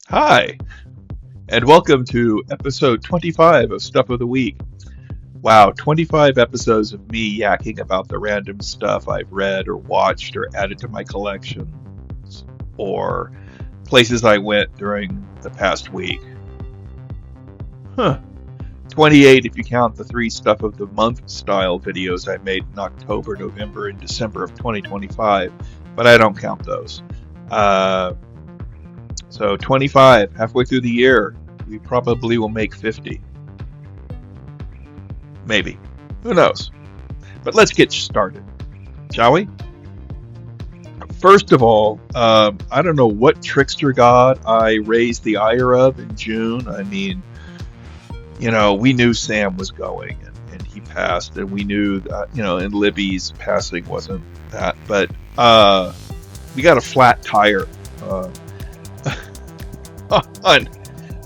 Hi, and welcome to episode 25 of Stuff of the Week. Wow, 25 episodes of me yakking about the random stuff I've read or watched or added to my collections or places I went during the past week. Huh. 28 if you count the three Stuff of the Month style videos I made in October, November, and December of 2025, but I don't count those. So 25, halfway through the year, we probably will make 50. Maybe. Who knows? But let's get started, shall we? First of all, I don't know what trickster god I raised the ire of in June. I mean, we knew Sam was going and he passed, and we knew that, and Libby's passing wasn't that. But we got a flat tire on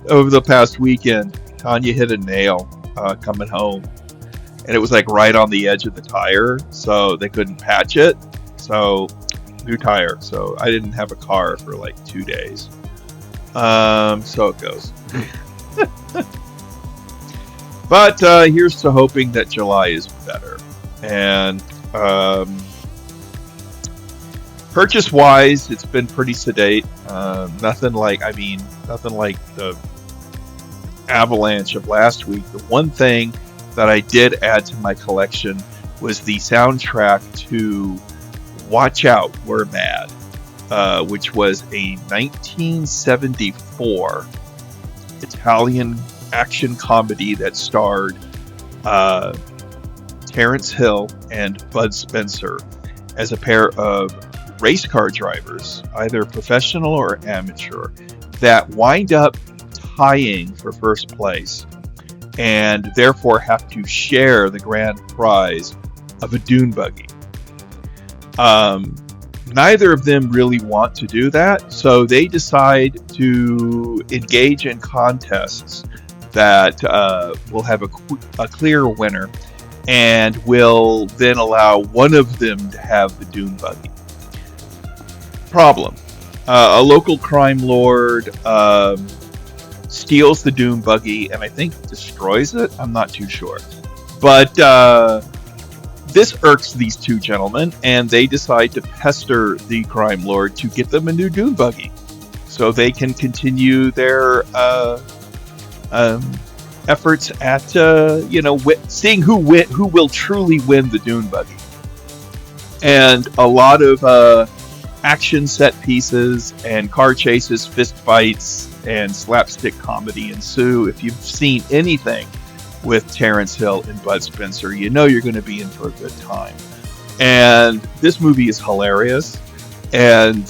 over the past weekend. Tanya hit a nail coming home, and it was like right on the edge of the tire, so they couldn't patch it. So new tire. So I didn't have a car for like 2 days. So it goes. But here's to hoping that July is better. And purchase wise, it's been pretty sedate. Nothing like the avalanche of last week. The one thing that I did add to my collection was the soundtrack to Watch Out, We're Mad, which was a 1974 Italian action comedy that starred Terence Hill and Bud Spencer as a pair of race car drivers, either professional or amateur, that wind up tying for first place and therefore have to share the grand prize of a dune buggy. Neither of them really want to do that, so they decide to engage in contests that will have a clear winner and will then allow one of them to have the dune buggy. Problem. A local crime lord steals the dune buggy and I think destroys it. I'm not too sure. But this irks these two gentlemen, and they decide to pester the crime lord to get them a new dune buggy so they can continue their efforts at seeing who will truly win the dune buggy. And a lot of action set pieces and car chases, fist fights, and slapstick comedy ensue. If you've seen anything with Terence Hill and Bud Spencer, you know you're going to be in for a good time. And this movie is hilarious, and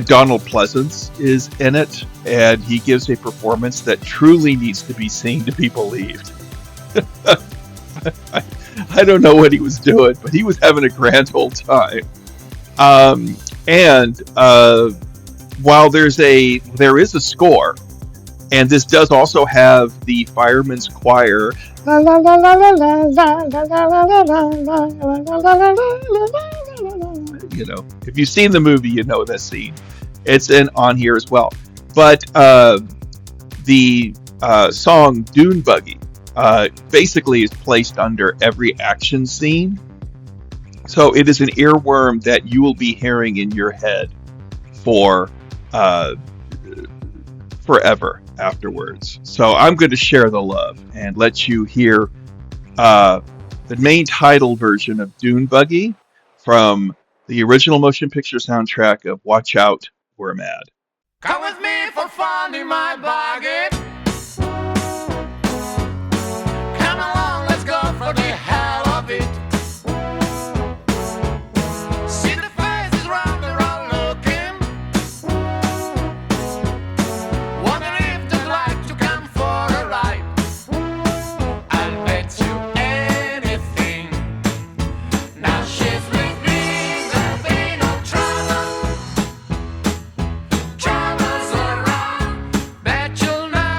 Donald Pleasance is in it, and he gives a performance that truly needs to be seen to be believed. I don't know what he was doing, but he was having a grand old time. While there is a score, and this does also have the Fireman's Choir. If you've seen the movie, you know this scene. It's on here as well. But the song Dune Buggy basically is placed under every action scene. So it is an earworm that you will be hearing in your head for forever afterwards. So I'm going to share the love and let you hear the main title version of Dune Buggy from the original motion picture soundtrack of Watch Out, We're Mad. Come with me for fun in my buggy. Come along, let's go for the hell of it. See the faces round and round looking. Wonder if they'd like to come for a ride. I'll bet you anything. Now she's with me, there'll be no trouble. Troubles around, bet you'll never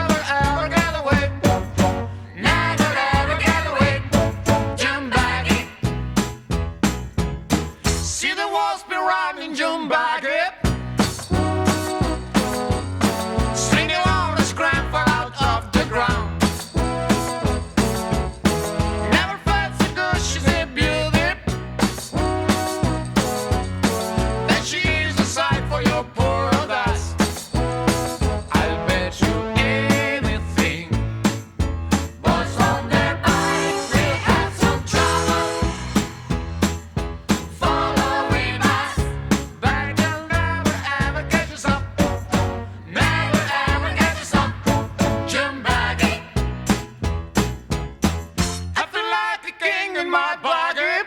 king in my pocket.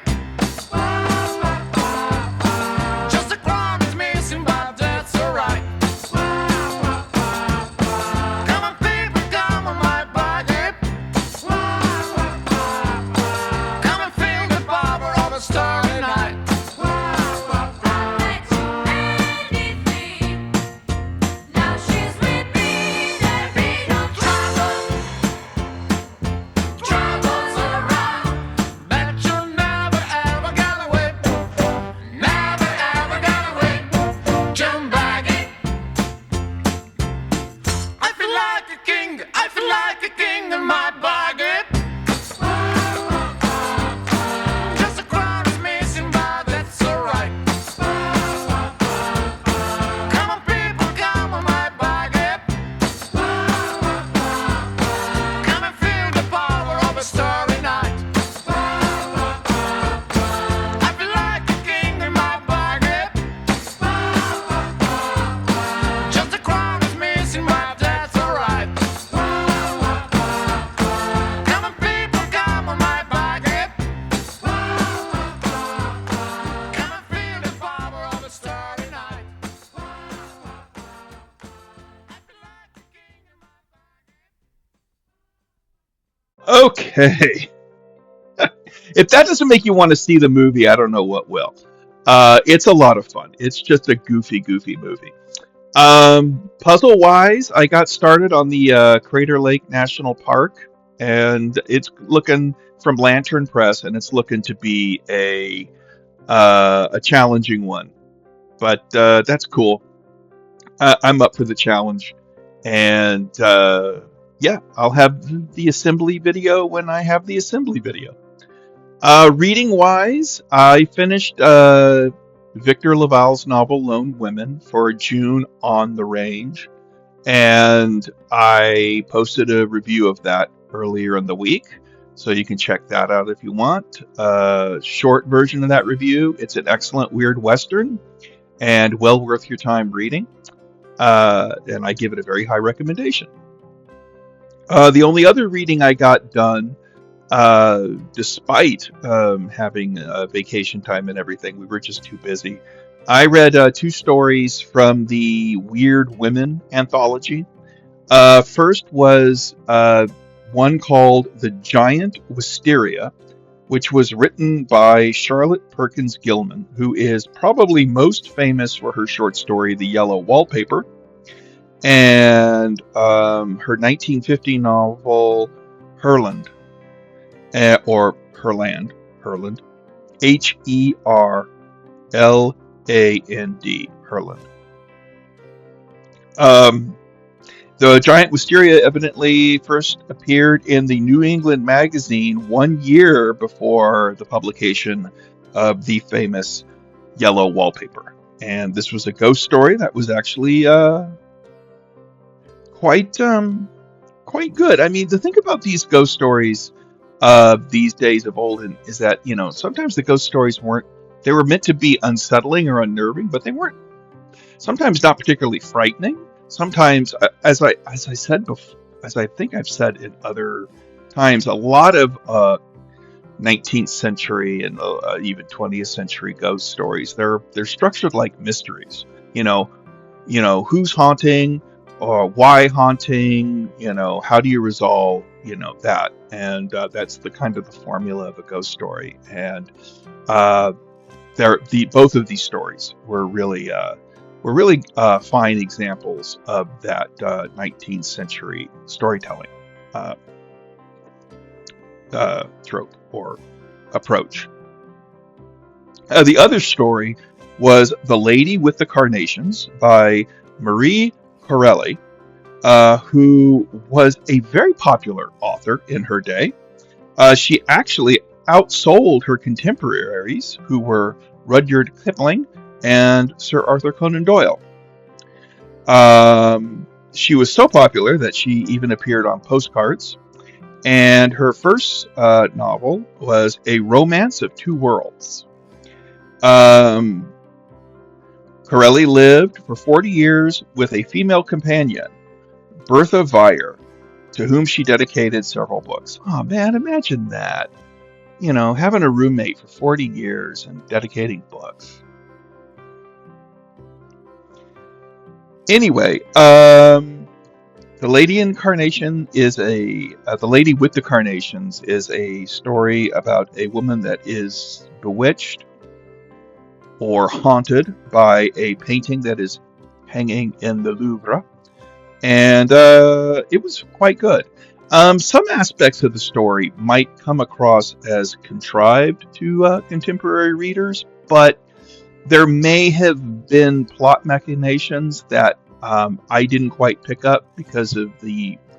Just a crown is missing, but that's alright. Come on, people, come on, my pocket. Come and feel the power of a starry night. Now she's with me, there be no trouble. Troubles around, but you'll never ever get away. Never ever get away. Jump back in. I feel like a king. I feel like a king in my pocket. Just a crown is missing, but that's alright. Come on, people, come on, my pocket. Come and feel the power of a starry night. I feel like a king in my pocket. Just a crown is missing, but that's alright. Come on, people, come on, my pocket. Come and feel the power of a starry night. Okay. If that doesn't make you want to see the movie, I don't know what will. It's a lot of fun. It's just a goofy movie. Puzzle wise, I got started on the Crater Lake National Park, and it's looking from Lantern Press, and it's looking to be a challenging one. But that's cool. I'm up for the challenge, and yeah, I'll have the assembly video when I have the assembly video. Reading wise, I finished Victor Laval's novel Lone Women for June on the Range, and I posted a review of that earlier in the week, so you can check that out if you want. Short version of that review, it's an excellent weird western and well worth your time reading, and I give it a very high recommendation. The only other reading I got done, despite having vacation time and everything, we were just too busy. I read 2 stories from the Weird Women anthology. First was one called The Giant Wisteria, which was written by Charlotte Perkins Gilman, who is probably most famous for her short story The Yellow Wallpaper, and her 1950 novel Herland, or Herland, Herland, Herland. The Giant Wisteria evidently first appeared in the New England magazine 1 year before the publication of the famous Yellow Wallpaper. And this was a ghost story that was actually quite good. I mean, the thing about these ghost stories these days of olden is that, you know, sometimes the ghost stories were meant to be unsettling or unnerving, but they weren't sometimes not particularly frightening. Sometimes, as I said before, as I think I've said in other times, a lot of 19th century and even 20th century ghost stories, they're structured like mysteries. You know, who's haunting, or why haunting. You know, how do you resolve, that? And that's the kind of the formula of a ghost story. And both of these stories were really fine examples of that 19th century storytelling trope or approach. The other story was The Lady with the Carnations by Marie Corelli, who was a very popular author in her day. She actually outsold her contemporaries, who were Rudyard Kipling and Sir Arthur Conan Doyle. She was so popular that she even appeared on postcards, and her first novel was A Romance of Two Worlds. Corelli lived for 40 years with a female companion, Bertha Vire, to whom she dedicated several books. Oh man, imagine that. having a roommate for 40 years and dedicating books. Anyway, the Lady Incarnation is the Lady with the Carnations is a story about a woman that is bewitched or haunted by a painting that is hanging in the Louvre, and it was quite good. Some aspects of the story might come across as contrived to contemporary readers, but there may have been plot machinations that I didn't quite pick up because of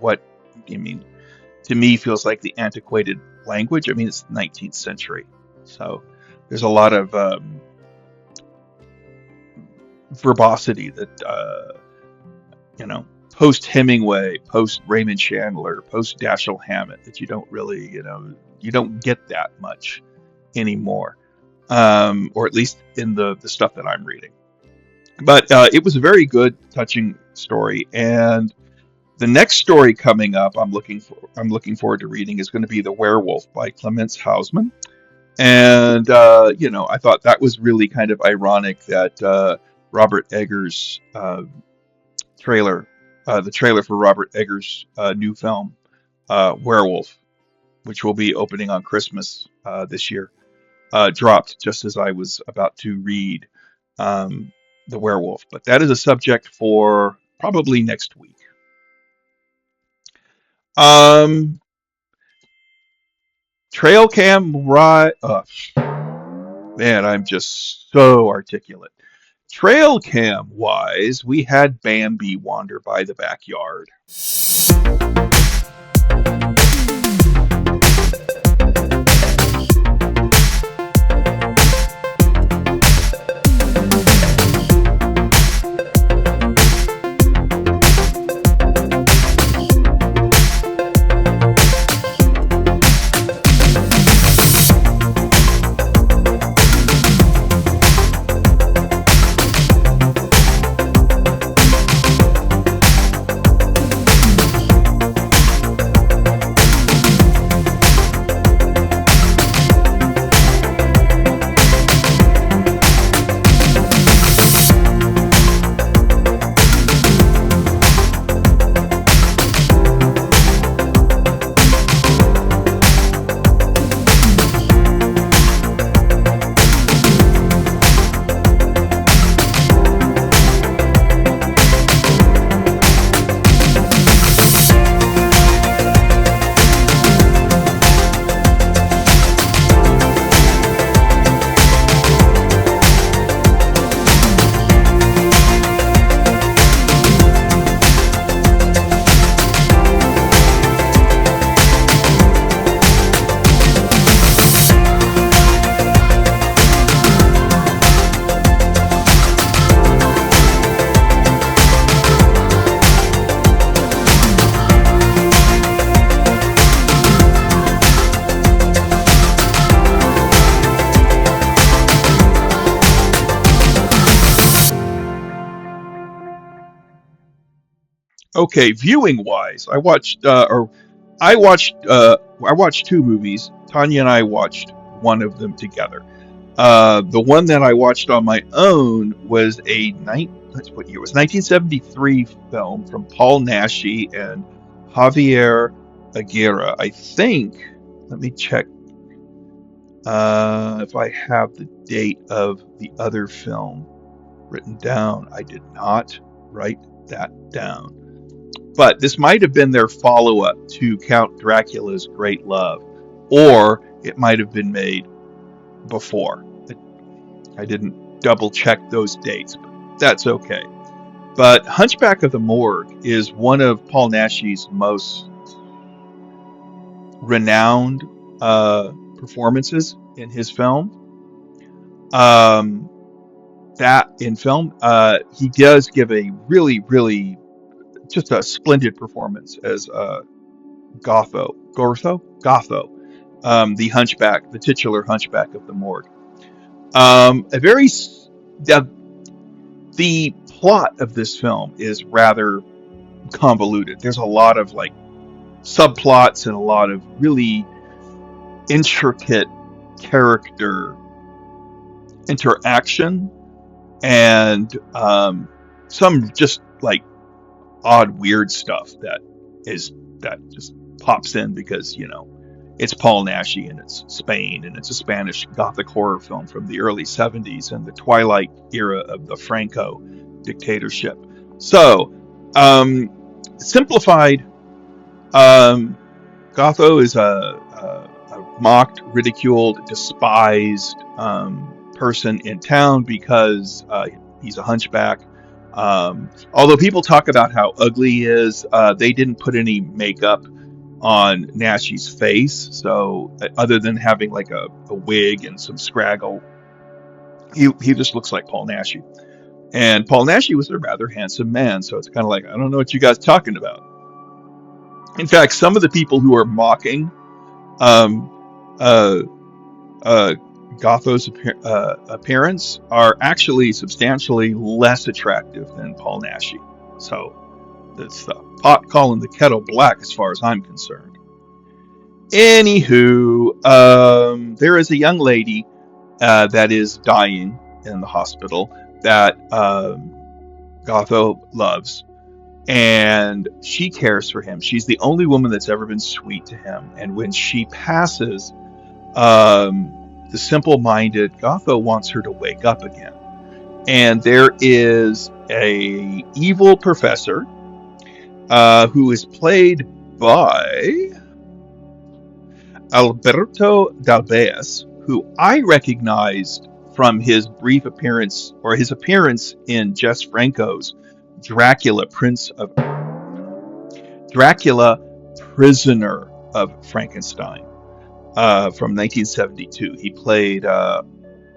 what to me feels like the antiquated language. I mean, it's the 19th century, so there's a lot of verbosity that post Hemingway, post Raymond Chandler, post Dashiell Hammett that you don't really you don't get that much anymore, or at least in the stuff that I'm reading. But it was a very good, touching story, and the next story coming up, I'm looking forward to reading is going to be The Werewolf by Clemens Hausman, and I thought that was really kind of ironic that Robert Eggers' trailer, the trailer for Robert Eggers' new film, Werewolf, which will be opening on Christmas this year, dropped just as I was about to read The Werewolf. But that is a subject for probably next week. Trail cam ride. Man, I'm just so articulate. Trail cam wise, we had Bambi wander by the backyard. Okay, viewing wise, I watched two movies. Tanya and I watched one of them together. The one that I watched on my own was what year? It was 1973 film from Paul Naschy and Javier Aguirre. I think. Let me check if I have the date of the other film written down. I did not write that down. But this might have been their follow-up to Count Dracula's Great Love, or it might have been made before. I didn't double-check those dates, but that's okay. But Hunchback of the Morgue is one of Paul Naschy's most renowned performances in his film. He does give a really, really just a splendid performance as Gotho, the Hunchback, the titular Hunchback of the Morgue. The plot of this film is rather convoluted. There's a lot of subplots and a lot of really intricate character interaction and some just like odd weird stuff that just pops in because it's Paul Naschy and it's Spain and it's a Spanish gothic horror film from the early 70s and the twilight era of the Franco dictatorship. So simplified, Gotho is a mocked, ridiculed, despised person in town because he's a hunchback. Although people talk about how ugly he is, they didn't put any makeup on Naschy's face, so other than having like a wig and some scraggle, he just looks like Paul Naschy. And Paul Naschy was a rather handsome man, so it's kind of like, I don't know what you guys are talking about. In fact, some of the people who are mocking um, uh, Gotho's appearance are actually substantially less attractive than Paul Naschy. So it's the pot calling the kettle black as far as I'm concerned. Anywho, there is a young lady that is dying in the hospital that Gotho loves, and she cares for him. She's the only woman that's ever been sweet to him. And when she passes, the simple-minded Gotho wants her to wake up again. And there is a evil professor who is played by Alberto Dalbez, who I recognized from his brief appearance, or his appearance in Jess Franco's Dracula, Prisoner of Frankenstein from 1972. He played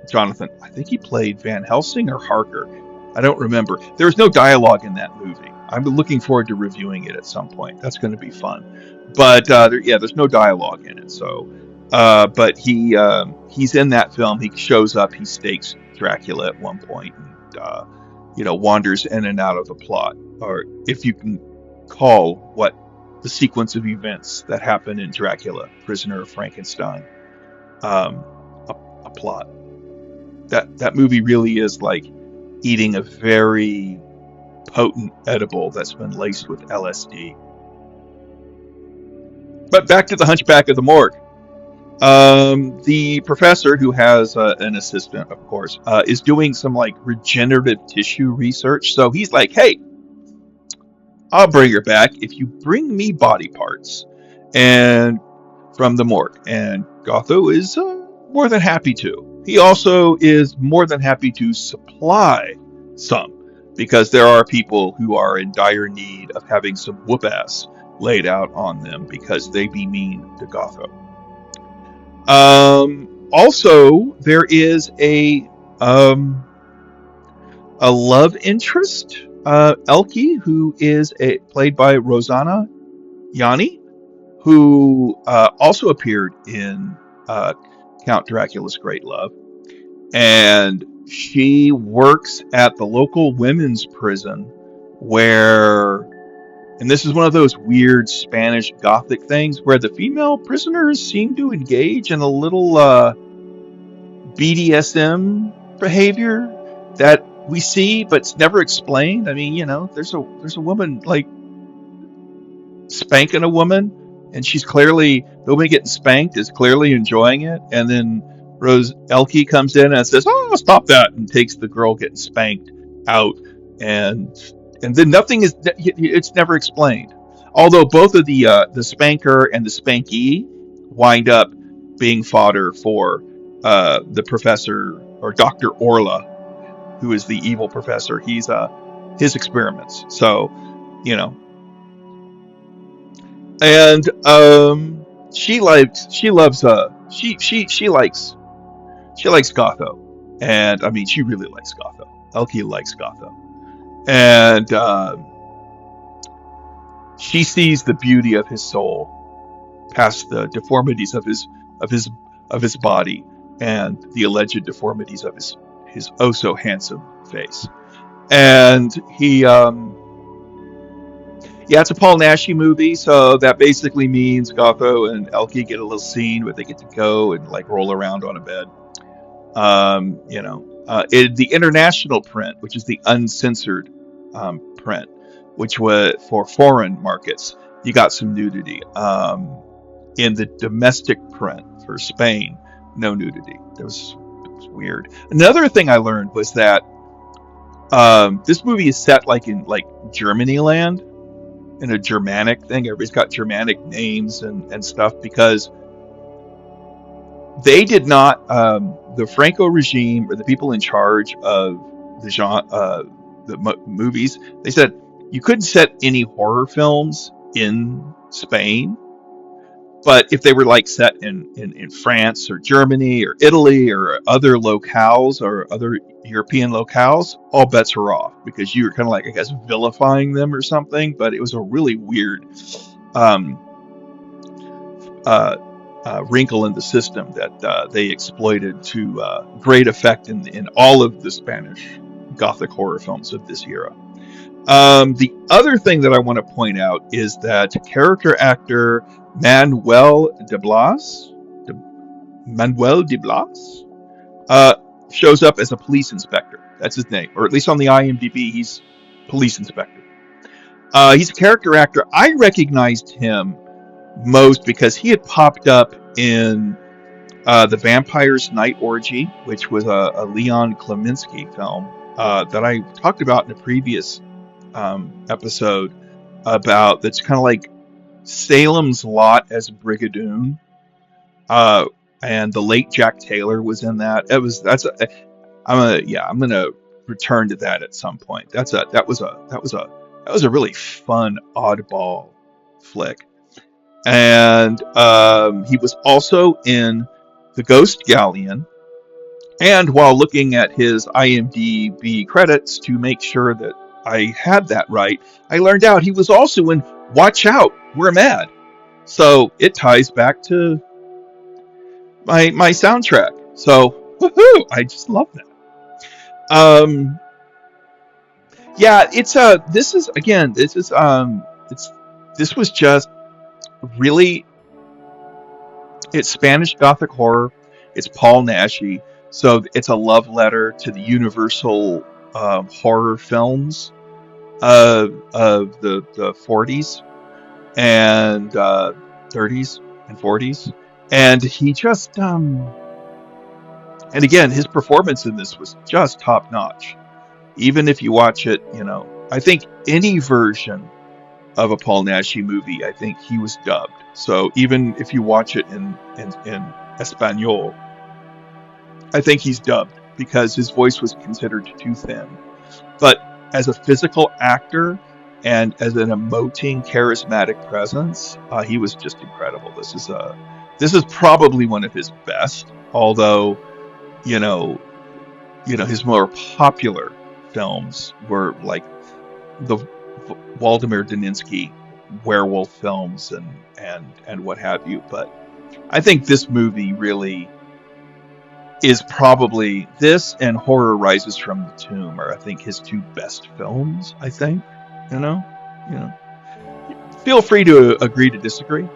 Jonathan. I think he played Van Helsing or Harker. I don't remember. There's no dialogue in that movie. I'm looking forward to reviewing it at some point. That's going to be fun. But there's no dialogue in it. So, but he's in that film. He shows up. He stakes Dracula at one point, and wanders in and out of the plot, or if you can call what the sequence of events that happen in Dracula, Prisoner of Frankenstein, a plot. That movie really is like eating a very potent edible that's been laced with LSD. But back to the Hunchback of the Morgue. The professor, who has an assistant, of course, is doing some like regenerative tissue research. So he's like, "Hey, I'll bring her back if you bring me body parts and from the morgue." And Gotho is more than happy to. He also is more than happy to supply some, because there are people who are in dire need of having some whoop ass laid out on them because they be mean to Gotho. Also, there is a love interest, Elke, who is played by Rosanna Yanni, who also appeared in Count Dracula's Great Love, and she works at the local women's prison where, and this is one of those weird Spanish Gothic things where the female prisoners seem to engage in a little BDSM behavior that we see, but it's never explained. I mean, there's a woman like spanking a woman, and the woman getting spanked is clearly enjoying it, and then Rose Elke comes in and says, "Oh, stop that," and takes the girl getting spanked out, and then it's never explained. Although both of the spanker and the spankee wind up being fodder for the professor, or Dr. Orla, who is the evil professor. He's his experiments. So, and she likes Gotho, and I mean, she really likes Gotho. Elke likes Gotho, and she sees the beauty of his soul past the deformities of his body and the alleged deformities of his oh so handsome face. And Yeah, it's a Paul Naschy movie, so that basically means Gotho and Elkie get a little scene where they get to go and like roll around on a bed. The international print, which is the uncensored print, which was for foreign markets, you got some nudity. In the domestic print for Spain, no nudity. It was weird. Another thing I learned was that this movie is set like in like Germany land, in a Germanic thing. Everybody's got Germanic names and stuff because they did not, the Franco regime or the people in charge of the genre, movies, they said you couldn't set any horror films in Spain, but if they were like set in France or Germany or Italy or other locales or other European locales, all bets are off because you were kind of like, I guess, vilifying them or something. But it was a really weird um, uh, wrinkle in the system that they exploited to great effect in all of the Spanish Gothic horror films of this era. The other thing that I want to point out is that character actor Manuel de Blas, de, Manuel de Blas, shows up as a police inspector. That's his name, or at least on the IMDb, he's police inspector. He's a character actor. I recognized him most because he had popped up in The Vampire's Night Orgy, which was a Leon Klemensky film that I talked about in a previous episode about, that's kind of like Salem's Lot as Brigadoon, and the late Jack Taylor was in that. I'm gonna return to that at some point. That was a really fun oddball flick, and he was also in The Ghost Galleon. And while looking at his IMDb credits to make sure that I had that right, I learned out he was also in Watch Out, We're Mad. So it ties back to my soundtrack. So woohoo! I just love that. Yeah, this was just really, it's Spanish Gothic horror. It's Paul Naschy, so it's a love letter to the universal horror films of the 40s and 30s and 40s, and he just and again, his performance in this was just top notch. Even if you watch it, I think any version of a Paul Naschy movie, I think he was dubbed. So even if you watch it in Espanol, I think he's dubbed because his voice was considered too thin. But as a physical actor and as an emoting, charismatic presence, he was just incredible. This is probably one of his best, although you know his more popular films were like the Waldemar Daninsky werewolf films and what have you. But I think this movie really is probably, this and Horror Rises from the Tomb are, I think, his two best films. I think, you know. Feel free to agree to disagree.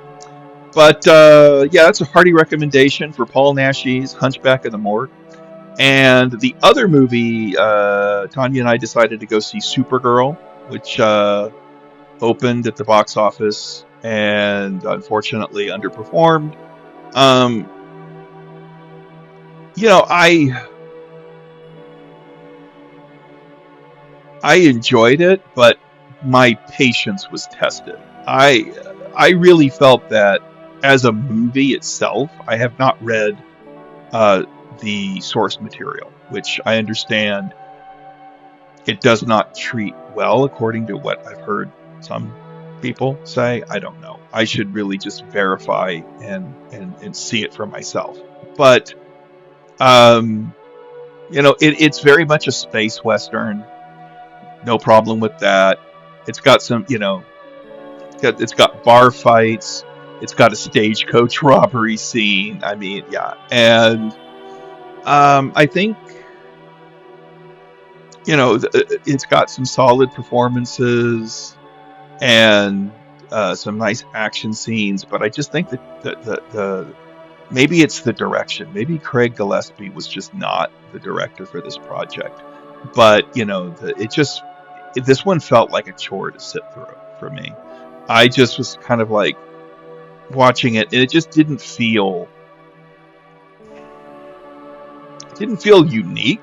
But yeah, that's a hearty recommendation for Paul Naschy's Hunchback of the Morgue. And the other movie, Tanya and I decided to go see Supergirl, which opened at the box office and unfortunately underperformed. I enjoyed it, but my patience was tested. I really felt that as a movie itself, I have not read the source material, which I understand it does not treat well, according to what I've heard some people say. I don't know. I should really just verify and see it for myself. But it's very much a space western. No problem with that. It's got some, it's got bar fights. It's got a stagecoach robbery scene. I mean, yeah. And I think, it's got some solid performances. and some nice action scenes. But I just think that the maybe it's the direction. Maybe Craig Gillespie was just not the director for this project. But this one felt like a chore to sit through for me. I just was kind of like watching it, and it just didn't feel unique.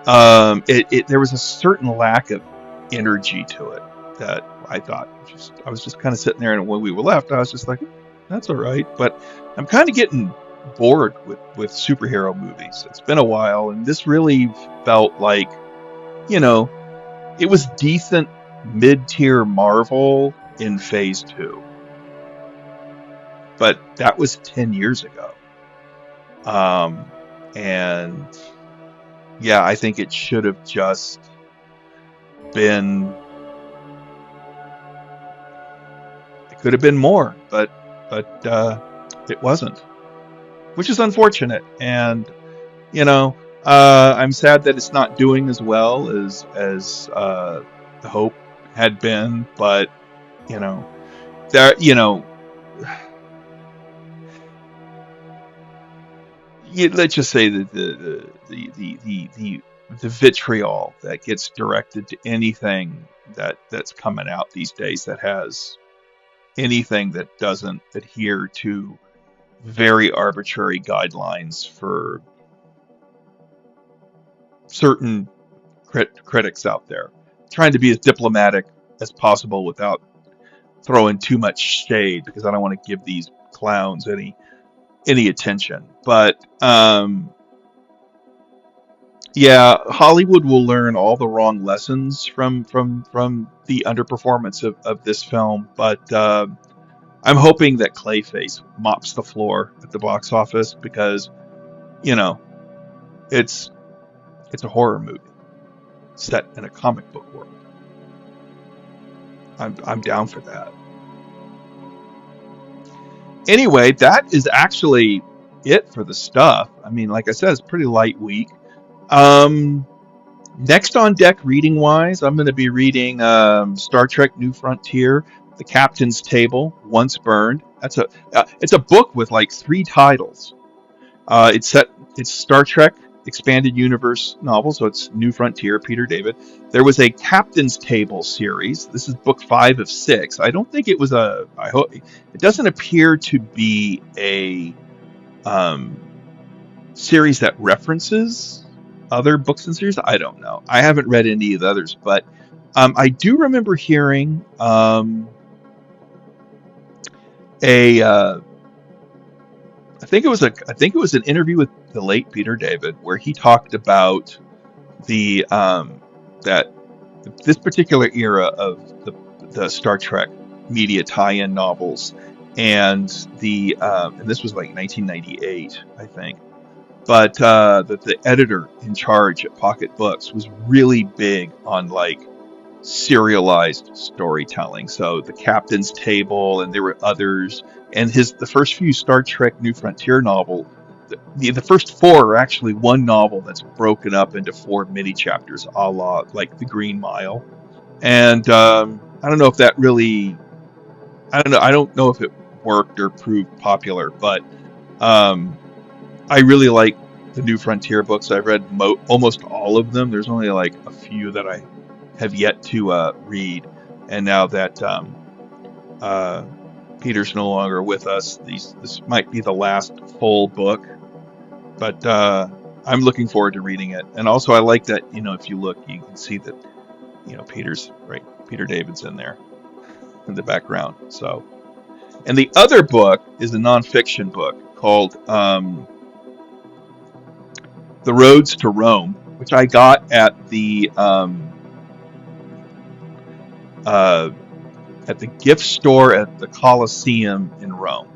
There was a certain lack of energy to it that I thought. I was just kind of sitting there, and when we were left, I was just like, that's all right. But I'm kind of getting bored with superhero movies. It's been a while, and this really felt like, it was decent mid-tier Marvel in Phase 2. But that was 10 years ago. And yeah, I think it should have just been, it could have been more, but it wasn't, which is unfortunate. And, I'm sad that it's not doing as well as the hope had been, but, there, let's just say that the vitriol that gets directed to anything that's coming out these days that has anything that doesn't adhere to very arbitrary guidelines for certain critics out there, trying to be as diplomatic as possible without throwing too much shade, because I don't want to give these clowns any attention. But yeah, Hollywood will learn all the wrong lessons from the underperformance of this film. But I'm hoping that Clayface mops the floor at the box office, because it's a horror movie set in a comic book world. I'm down for that. Anyway, that is actually it for the stuff. I mean, like I said, it's a pretty light week. Next on deck, reading wise, I'm going to be reading Star Trek: New Frontier, The Captain's Table, Once Burned. It's a book with like 3 titles. It's Star Trek Expanded Universe novel, so it's New Frontier, Peter David. There was a Captain's Table series. This is book 5 of 6. I don't think it was I hope it doesn't appear to be a series that references other books and series. I don't know. I haven't read any of the others, but I do remember hearing I think it was an interview with the late Peter David, where he talked about the that this particular era of the Star Trek media tie-in novels, and and this was like 1998, I think. But that the editor in charge at Pocket Books was really big on like serialized storytelling. So the Captain's Table, and there were others. And the first few Star Trek New Frontier novel, the first 4 are actually one novel that's broken up into 4 mini chapters, a la like The Green Mile. And I don't know if that really, I don't know if it worked or proved popular, but I really like the New Frontier books. I've read almost all of them. There's only like a few that I have yet to read. And now that Peter's no longer with us, this might be the last full book. But I'm looking forward to reading it. And also I like that, if you look, you can see that, Peter David's in there in the background. So, and the other book is a nonfiction book called The Roads to Rome, which I got at the gift store at the Colosseum in Rome.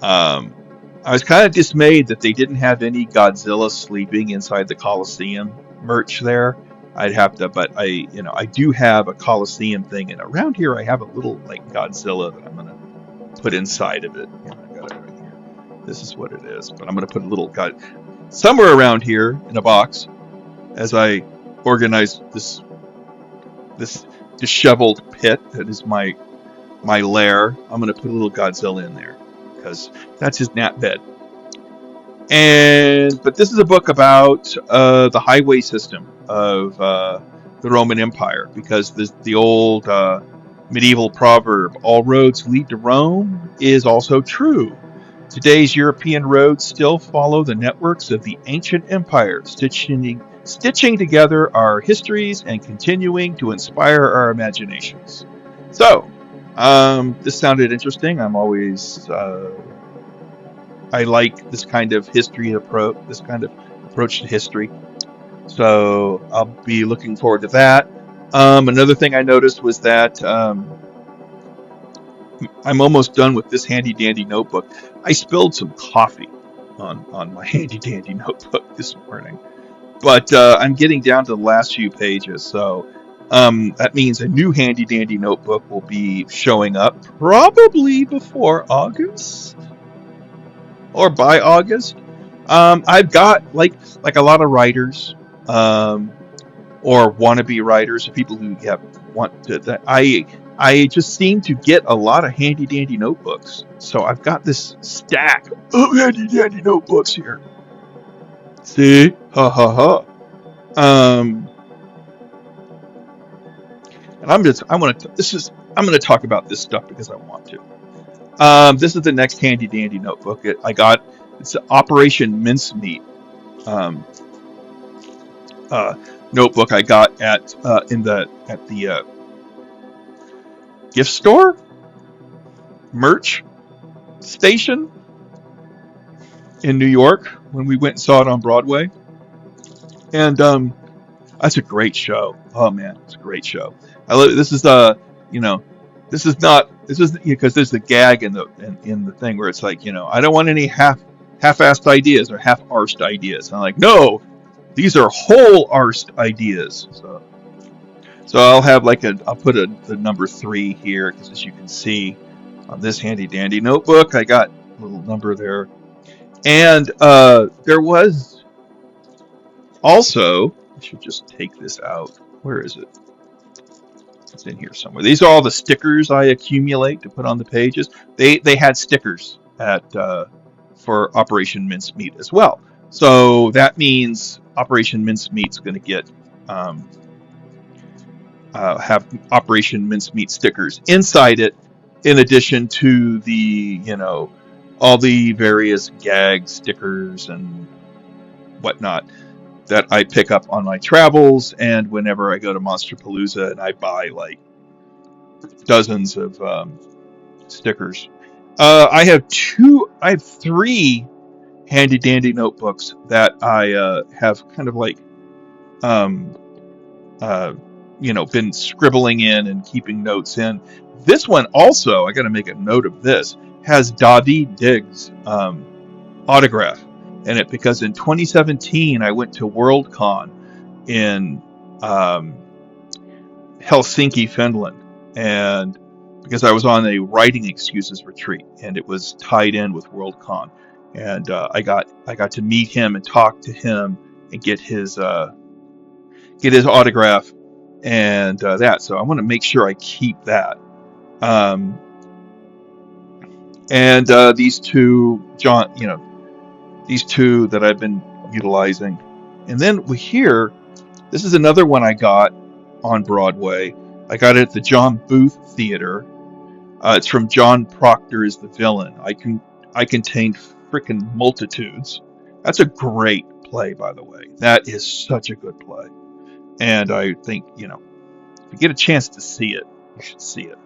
I was kind of dismayed that they didn't have any Godzilla sleeping inside the Colosseum merch there. I'd have to, but I do have a Colosseum thing, and around here I have a little like Godzilla that I'm gonna put inside of it. I got it right here. This is what it is, but I'm gonna put a little somewhere around here in a box as I organize this disheveled pit that is my lair. I'm going to put a little Godzilla in there because that's his nap bed. But this is a book about the highway system of the Roman Empire, because the old medieval proverb, "All roads lead to Rome," is also true. Today's European roads still follow the networks of the ancient empire, stitching together our histories and continuing to inspire our imaginations. So, this sounded interesting. I like this kind of approach to history. So I'll be looking forward to that. Another thing I noticed was that I'm almost done with this handy dandy notebook. I spilled some coffee on my handy dandy notebook this morning, but I'm getting down to the last few pages. So that means a new handy dandy notebook will be showing up probably before August or by August. I've got like a lot of writers, or wannabe writers, or people who want to. That I just seem to get a lot of handy dandy notebooks. So I've got this stack of handy dandy notebooks here. See, ha ha ha. And I'm gonna talk about this stuff because I want to. This is the next handy dandy notebook it's Operation Mincemeat notebook I got at the gift store merch station in New York when we went and saw it on Broadway, and that's a great show. Oh man, it's a great show. I love this is you know this is not this is because there's the gag in the thing where it's like, I don't want any half-assed ideas or half-arsed ideas. I'm like, no, these are whole-arsed ideas. So I'll have I'll put the number 3 here, because as you can see on this handy dandy notebook, I got a little number there. And there was also, I should just take this out. Where is it? It's in here somewhere. These are all the stickers I accumulate to put on the pages. They had stickers for Operation Mincemeat as well. So that means Operation Mincemeat's going to get have Operation Mincemeat stickers inside it, in addition to the all the various gag stickers and whatnot that I pick up on my travels, and whenever I go to Monsterpalooza and I buy like dozens of stickers. I have 3 handy dandy notebooks that I have kind of like been scribbling in and keeping notes in. This one also, I got to make a note of this, has Daveed Diggs' autograph in it, because in 2017 I went to Worldcon in Helsinki, Finland, and because I was on a writing excuses retreat, and it was tied in with Worldcon, and I got to meet him and talk to him and get his autograph and that. So I want to make sure I keep that. And these two, these two that I've been utilizing. And then here, this is another one I got on Broadway. I got it at the John Booth Theater. It's from John Proctor's The Villain. I Contained Frickin' Multitudes. That's a great play, by the way. That is such a good play. And I think, if you get a chance to see it, you should see it.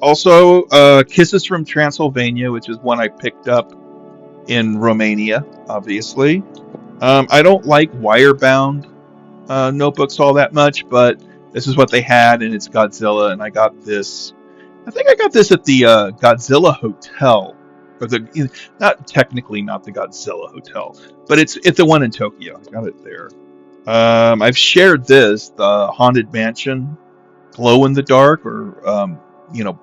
Also, Kisses from Transylvania, which is one I picked up in Romania, obviously. I don't like wire-bound notebooks all that much, but this is what they had, and it's Godzilla, and I got this. I think I got this at the Godzilla Hotel, or not the Godzilla Hotel, but it's the one in Tokyo. I got it there. I've shared this, the Haunted Mansion, glow in the dark, or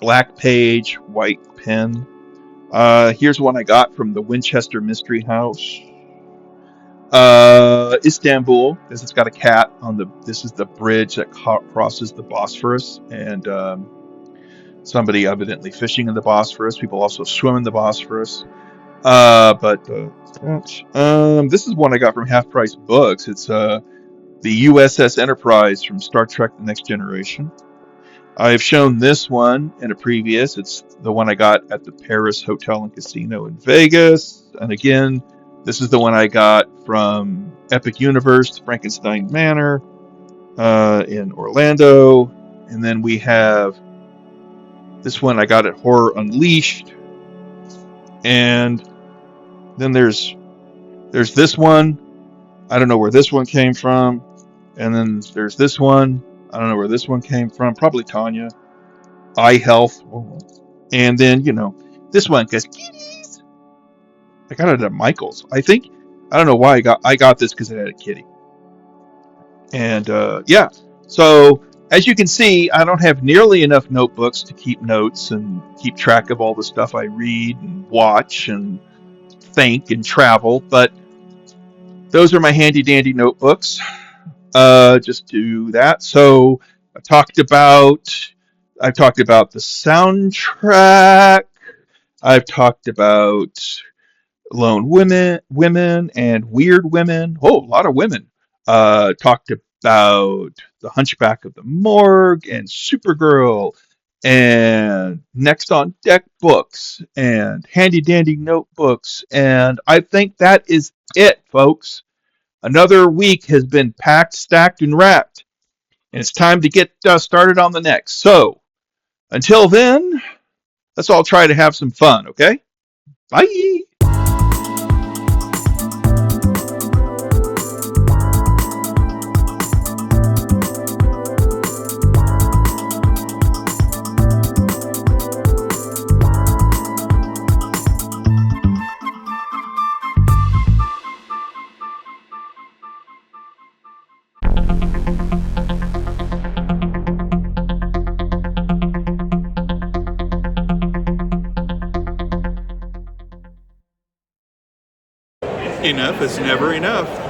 black page, white pen. Here's one I got from the Winchester Mystery House. Istanbul, because it's got a cat on the. This is the bridge that crosses the Bosphorus, and somebody evidently fishing in the Bosphorus. People also swim in the Bosphorus. This is one I got from Half Price Books. It's the USS Enterprise from Star Trek: The Next Generation. I've shown this one in a previous. It's the one I got at the Paris Hotel and Casino in Vegas. And again, this is the one I got from Epic Universe, Frankenstein Manor in Orlando. And then we have this one I got at Horror Unleashed. And then there's this one. I don't know where this one came from. And then there's this one. I don't know where this one came from. Probably Tanya. Eye Health. And then, this one, because kitties. I got it at Michael's. I think. I don't know why I got this because it had a kitty. And yeah. So as you can see, I don't have nearly enough notebooks to keep notes and keep track of all the stuff I read and watch and think and travel. But those are my handy dandy notebooks. Just do that. So I've talked about the soundtrack. I've talked about lone women and weird women. Oh, a lot of women. Talked about the Hunchback of the Morgue and Supergirl and Next on Deck books and handy dandy notebooks. And I think that is it, folks. Another week has been packed, stacked, and wrapped. And it's time to get started on the next. So, until then, let's all try to have some fun, okay? Bye! Enough is never enough.